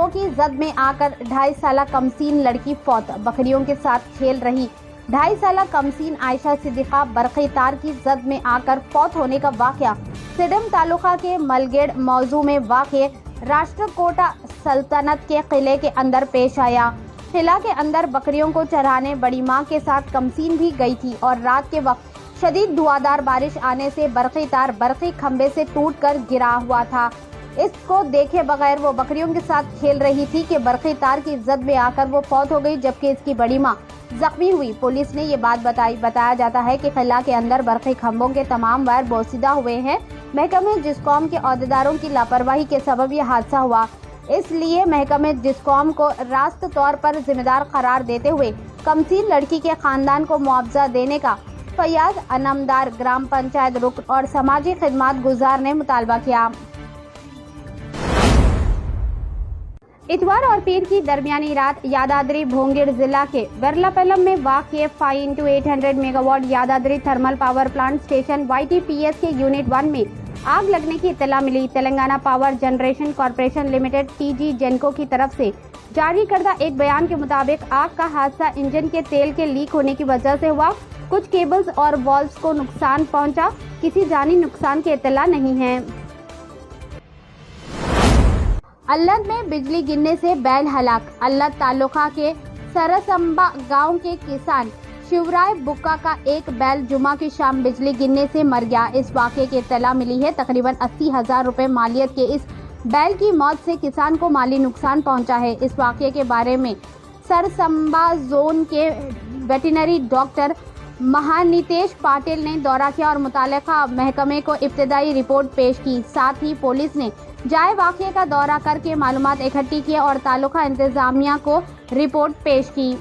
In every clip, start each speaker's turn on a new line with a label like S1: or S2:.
S1: की जद में आकर 2.5 साल कमसीन लड़की फौत। बकरियों के साथ खेल रही 2.5 साल कमसीन आयशा सिद्दीका बरक़ी तार की जद में आकर फौत होने का वाक़या सिडम तालुका के मलगेड़ मौजू में वाक़े राष्ट्रकोटा सल्तनत के किले के अंदर पेश आया। किला के अंदर बकरियों को चराने बड़ी मां के साथ कमसीन भी गई थी और रात के वक्त शदीद धुआंधार बारिश आने से बरक़ी तार बरक़ी खंबे से टूटकर गिरा हुआ था। इसको देखे बगैर वो बकरियों के साथ खेल रही थी कि बरक़ी तार की जद में आकर वो फौत हो गई, जबकि इसकी बड़ी मां जख्मी हुई। पुलिस ने ये बात बताई। बताया जाता है कि किला के अंदर बरक़ी खंभों के तमाम वायर बोसीदा हुए हैं। महकमे जिस्कॉम के अहदेदारों की लापरवाही के सबब यह हादसा हुआ, इसलिए महकमे जिस्कॉम को रास्त तौर पर जिम्मेदार करार देते हुए कमसीन लड़की के खानदान को मुआवजा देने का फैयाज अनमदार ग्राम पंचायत रुकन और समाजी खिदमात गुजार ने मुतालबा किया। इतवार और पीर की दरमियानी रात यादाद्री भोंगड़ जिला के वेरलापल्लम में वाक़ 5x800 megawatt Yadadri thermal power plant station YTPS के यूनिट 1 में आग लगने की इत्तला मिली। Telangana power generation corporation limited TG Genco की तरफ से जारी करदा एक बयान के मुताबिक आग का हादसा इंजन के तेल के लीक होने की वजह से हुआ। कुछ केबल्स और वॉल्व्स को नुकसान पहुंचा, किसी जानी नुकसान की इत्तला नहीं है। अल्लद में बिजली गिरने से बैल हलाक। अल्लद तालुका के सरसंबा गांव के किसान शिवराय बुक्का का एक बैल जुमा की शाम बिजली गिरने से मर गया। इस वाक़े की इत्तला मिली है। तकरीबन 80,000 रुपए मालियत के इस बैल की मौत से किसान को माली नुकसान पहुंचा है। इस वाक़े के बारे में सरसंबा जोन के वेटरनरी डॉक्टर महानितेश पाटिल ने दौरा किया और मुताल्लिका महकमे को इब्तिदाई रिपोर्ट पेश की। साथ ही पुलिस ने जाए वाक़े का दौरा करके मालूमात इकट्ठी की और तालुका इंतजामिया को रिपोर्ट पेश की।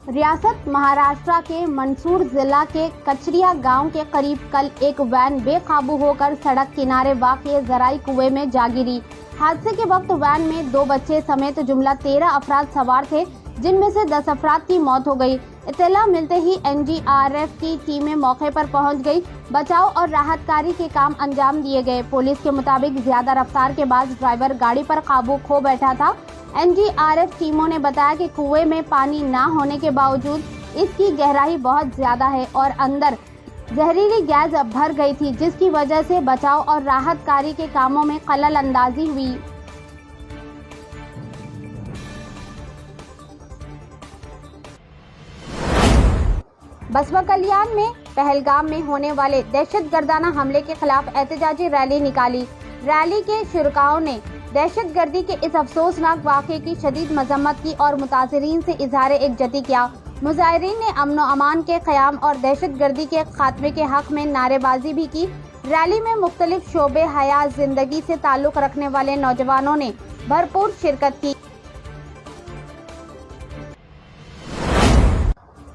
S1: रियासत महाराष्ट्र के मंदसौर जिला के कचरिया गांव के करीब कल एक वैन बेकाबू होकर सड़क किनारे वाक़े जराई कुएं में जा गिरी। हादसे के वक्त वैन में 2 बच्चे समेत जुमला 13 अफराद सवार थे, जिनमें से 10 अफराद की मौत हो गई। इत्तला मिलते ही NDRF की टीमें मौके पर पहुंच गई। बचाव और राहत कार्य के काम अंजाम दिए गए। पुलिस के मुताबिक ज्यादा रफ्तार के बाद ड्राइवर गाड़ी पर काबू खो बैठा था। NDRF टीमों ने बताया कि कुएं में पानी न होने के बावजूद इसकी गहराई बहुत ज्यादा है और अंदर जहरीली गैस भर गई थी, जिसकी वजह से बचाव और राहत कार्य के कामों में खलल अंदाजी हुई। बसवा कल्याण में पहलगाम में होने वाले दहशतगर्दाना हमले के खिलाफ एहतजाजी रैली निकाली। रैली के शुरकाओं ने दहशतगर्दी के इस अफसोसनाक वाक़े की शदीद मजम्मत की और मुतासिरीन से इजहार एकजहती किया। मुजाहिरीन ने अमन व अमान के क़याम और दहशतगर्दी के खात्मे के हक में नारेबाजी भी की। रैली में मुख्तलिफ शोबे हयात जिंदगी से ताल्लुक़ रखने वाले नौजवानों ने भरपूर शिरकत की।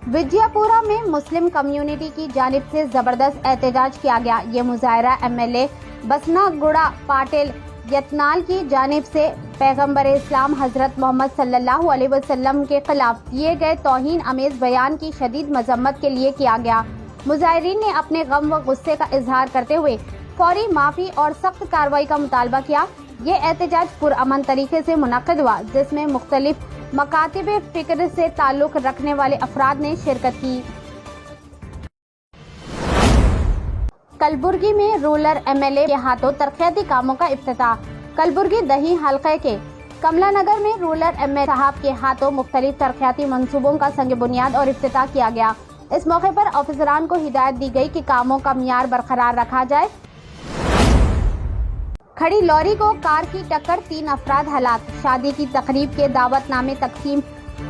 S1: विजयपुरा में मुस्लिम कम्युनिटी की जानिब से जबरदस्त एहतजाज किया गया। ये मुजाहिरा MLA बसनागुड़ा पाटिल यतनाल की जानिब से पैगम्बर इस्लाम हजरत मोहम्मद सल्लल्लाहु अलैहि वसल्लम के खिलाफ किए गए तौहीन अमेज बयान की शदीद मजम्मत के लिए किया गया। मुजाहिरीन ने अपने गम व गुस्से का इजहार करते हुए फौरी माफी और सख्त कार्रवाई का मुतालबा किया। ये एहतजाज पुरअमन तरीके से मुनक़िद हुआ, जिसमें मुख्तलिफ मकातिब फिक्र से ताल्लुक़ रखने वाले अफराद ने शिरकत की। कलबुर्गी में रूरल MLA के हाथों तरक्याती कामों का इफ्तिताह। कलबुर्गी दही हल्के के कमलानगर में रूरल MLA साहब के हाथों मुख्तलिफ तरक्याती मंसूबों का संग बुनियाद और इफ्तिताह किया गया। इस मौके पर अफसरान को हिदायत दी गई कि कामों का मियार बरकरार रखा जाए। खड़ी लॉरी को कार की टक्कर, 3 अफराद हलाक। शादी की तकरीब के दावतनामे तकसीम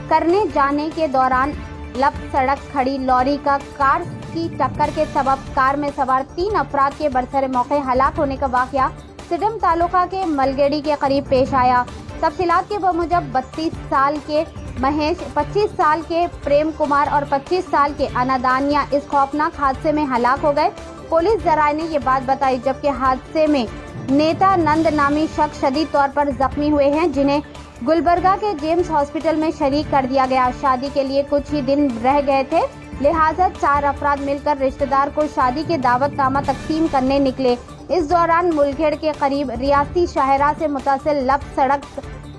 S1: करने जाने के दौरान लब सड़क खड़ी लॉरी का कार की टक्कर के सबब कार में सवार 3 अफराद के बरसरे मौके हलाक होने का वाक़या सिडम तालुका के मलगेड़ी के करीब पेश आया। तफसीलात के बमुजब 32 साल के महेश, 25 साल के प्रेम कुमार और 25 साल के अनादानिया इस खौफनाक हादसे में हलाक हो गए। पुलिस जराये ने ये बात बताई, जबकि हादसे में नेता नंद नामी शख्स शदीद तौर पर जख्मी हुए हैं, जिन्हें गुलबर्गा के जेम्स हॉस्पिटल में शरीक कर दिया गया। शादी के लिए कुछ ही दिन रह गए थे, लिहाजा 4 अफराद मिलकर रिश्तेदार को शादी के दावतनामा तकसीम करने निकले। इस दौरान मुलखेड़ के करीब रियासी शाहरा से मुतसिल लब सड़क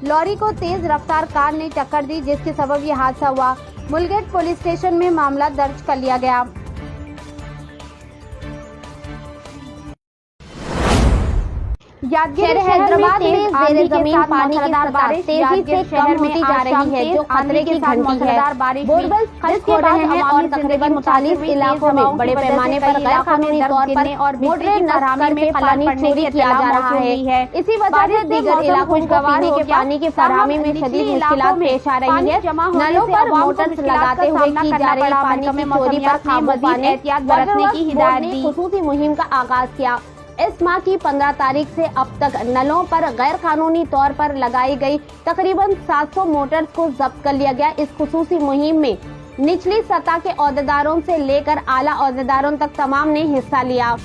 S1: लॉरी को तेज रफ्तार कार ने टक्कर दी, जिसके सबब यह हादसा हुआ। मुलखेड़ पुलिस स्टेशन में मामला दर्ज कर लिया गया। यादगिरी हैदराबाद में जेर जमीन पानी की सतह तेजी से कम होती जा रही है, जो खतरे की घंटी है। बोरवेल खश्क हो रहे हैं और तकरीबन 40 इलाकों में बड़े पैमाने पर गैर कानूनी तौर पर मोटरें नरामी में पानी चोरी किया जा रहा है। इसी वजह से दीगर इलाकों को पीने के पानी की फराहमी में शदीद मुश्किलात पेश आ रही है। नलों पर मोटर्स लगाते हुए की जा रही पानी की चोरी पर काबू पाने एहतियात बरतने की हिदायत दी। खुसूसी मुहिम का आगाज किया। इस माह की 15 तारीख से अब तक नलों पर गैर कानूनी तौर पर लगाई गई तकरीबन 700 मोटर्स को जब्त कर लिया गया। इस खुसूसी मुहिम में निचली सतह के ओहदेदारों से लेकर आला ओहदेदारों तक तमाम ने हिस्सा लिया।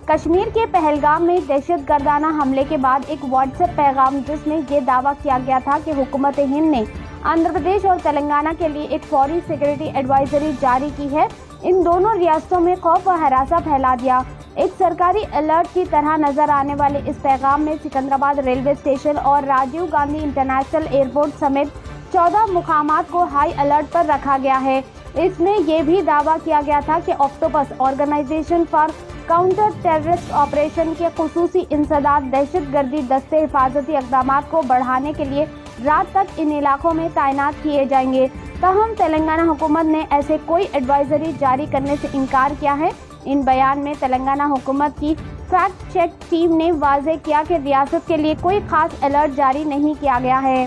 S1: कश्मीर के पहलगाम में दहशतगर्दाना हमले के बाद एक व्हाट्सएप पैगाम जिसमें ये दावा किया गया था कि हुकूमत हिंद ने आंध्र प्रदेश और तेलंगाना के लिए एक फौरी सिक्योरिटी एडवाइजरी जारी की है, इन दोनों रियासतों में खौफ और हरासा फैला दिया। एक सरकारी अलर्ट की तरह नजर आने वाले इस पैगाम में सिकंदराबाद रेलवे स्टेशन और राजीव गांधी इंटरनेशनल एयरपोर्ट समेत 14 मुकामात को हाई अलर्ट पर रखा गया है। इसमें यह भी दावा किया गया था कि octopus organisation for counter terrorist operation के खुसूसी इंसदाद दहशतगर्दी दस्ते हिफाजती इक़दाम को बढ़ाने के लिए रात तक इन इलाकों में तैनात किए जाएंगे। ताहम तेलंगाना हुकूमत ने ऐसे कोई एडवाइजरी जारी करने से इनकार किया है। इन बयान में तेलंगाना हुकूमत की फैक्ट चेक टीम ने वाज़ेह किया कि रियासत के लिए कोई खास अलर्ट जारी नहीं किया गया है।